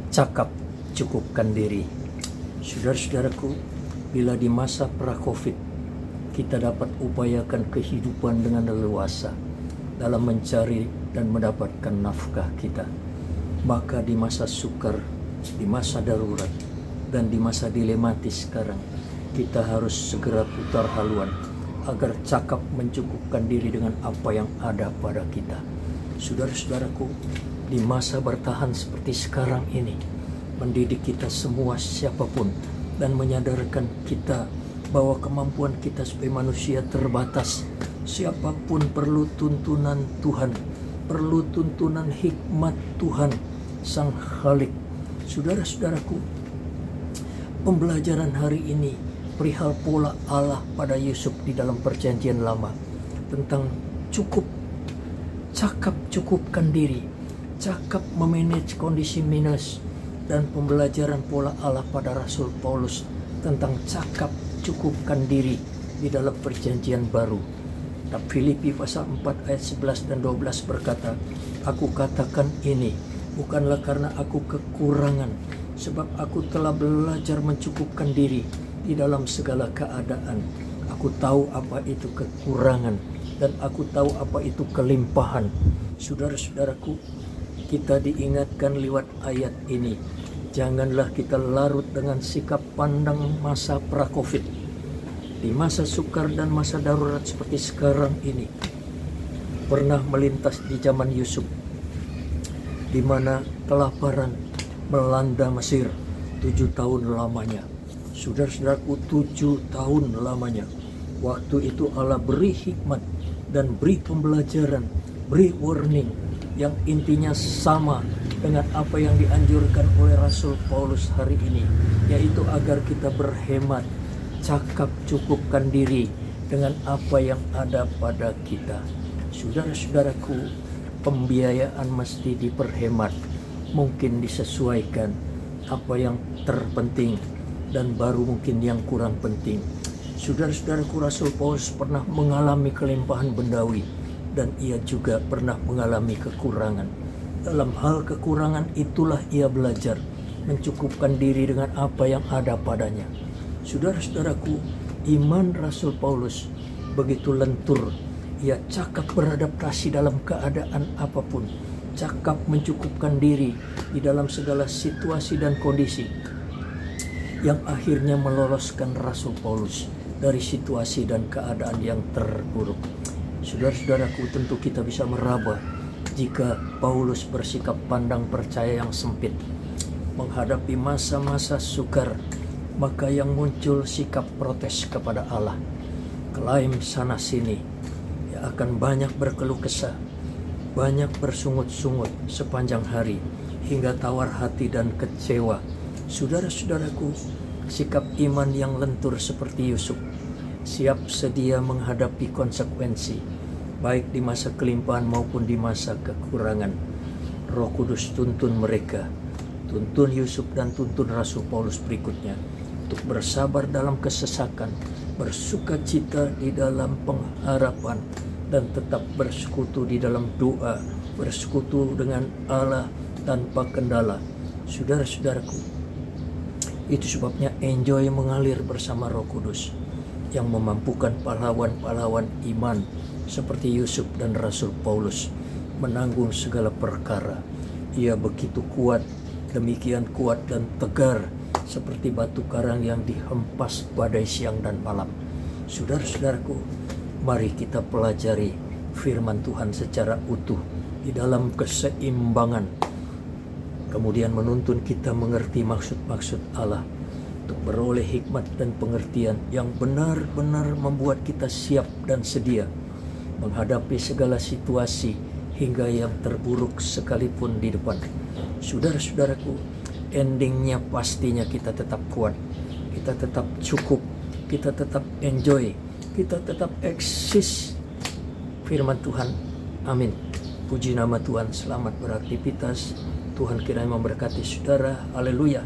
Cakap cukupkan diri. Saudara-saudaraku, bila di masa pra-Covid kita dapat upayakan kehidupan dengan leluasa dalam mencari dan mendapatkan nafkah kita, maka di masa sukar, di masa darurat, dan di masa dilematis sekarang, kita harus segera putar haluan agar cakap mencukupkan diri dengan apa yang ada pada kita. Saudara-saudaraku, di masa bertahan seperti sekarang ini, mendidik kita semua siapapun dan menyadarkan kita bahwa kemampuan kita sebagai manusia terbatas. Siapapun perlu tuntunan Tuhan, perlu tuntunan hikmat Tuhan Sang Khalik. Saudara-saudaraku, pembelajaran hari ini perihal pola Allah pada Yusuf di dalam Perjanjian Lama tentang cakap cukupkan diri, cakap memanage kondisi minus, dan pembelajaran pola Allah pada Rasul Paulus tentang cakap cukupkan diri di dalam Perjanjian Baru. Kitab Filipi pasal 4 ayat 11 dan 12 berkata, "Aku katakan ini bukanlah karena aku kekurangan, sebab aku telah belajar mencukupkan diri di dalam segala keadaan. Aku tahu apa itu kekurangan dan aku tahu apa itu kelimpahan." Saudara-saudaraku, kita diingatkan lewat ayat ini, janganlah kita larut dengan sikap pandang masa pra-Covid. Di masa sukar dan masa darurat seperti sekarang ini, pernah melintas di zaman Yusuf, di mana kelaparan melanda Mesir 7 tahun lamanya. Saudara-saudaraku, 7 tahun lamanya. Waktu itu Allah beri hikmat dan beri pembelajaran, beri warning yang intinya sama dengan apa yang dianjurkan oleh Rasul Paulus hari ini, yaitu agar kita berhemat, cakap cukupkan diri dengan apa yang ada pada kita. Saudara-saudaraku, pembiayaan mesti diperhemat, mungkin disesuaikan apa yang terpenting dan baru mungkin yang kurang penting. Saudara-saudaraku, Rasul Paulus pernah mengalami kelimpahan bendawi dan ia juga pernah mengalami kekurangan. Dalam hal kekurangan itulah ia belajar mencukupkan diri dengan apa yang ada padanya. Saudara-saudaraku, iman Rasul Paulus begitu lentur. Ia cakap beradaptasi dalam keadaan apapun, cakap mencukupkan diri di dalam segala situasi dan kondisi, yang akhirnya meloloskan Rasul Paulus dari situasi dan keadaan yang terburuk. Saudara-saudaraku, tentu kita bisa meraba jika Paulus bersikap pandang percaya yang sempit menghadapi masa-masa sukar, maka yang muncul sikap protes kepada Allah, klaim sana sini, ya akan banyak berkeluh kesah, banyak bersungut-sungut sepanjang hari hingga tawar hati dan kecewa. Saudara-saudaraku, sikap iman yang lentur seperti Yusuf, siap sedia menghadapi konsekuensi, baik di masa kelimpahan maupun di masa kekurangan. Roh Kudus tuntun mereka, tuntun Yusuf dan tuntun Rasul Paulus berikutnya, untuk bersabar dalam kesesakan, bersuka cita di dalam pengharapan, dan tetap bersekutu di dalam doa, bersekutu dengan Allah tanpa kendala. Saudara-saudaraku, itu sebabnya enjoy mengalir bersama Roh Kudus yang memampukan pahlawan-pahlawan iman seperti Yusuf dan Rasul Paulus menanggung segala perkara. Ia begitu kuat, demikian kuat dan tegar seperti batu karang yang dihempas badai siang dan malam. Saudara-saudaraku, mari kita pelajari firman Tuhan secara utuh di dalam keseimbangan, kemudian menuntun kita mengerti maksud-maksud Allah untuk beroleh hikmat dan pengertian yang benar-benar membuat kita siap dan sedia menghadapi segala situasi hingga yang terburuk sekalipun di depan. Saudara-saudaraku, endingnya pastinya kita tetap kuat, kita tetap cukup, kita tetap enjoy, kita tetap eksis firman Tuhan. Amin. Puji nama Tuhan. Selamat beraktivitas. Tuhan kiranya memberkati saudara. Haleluya.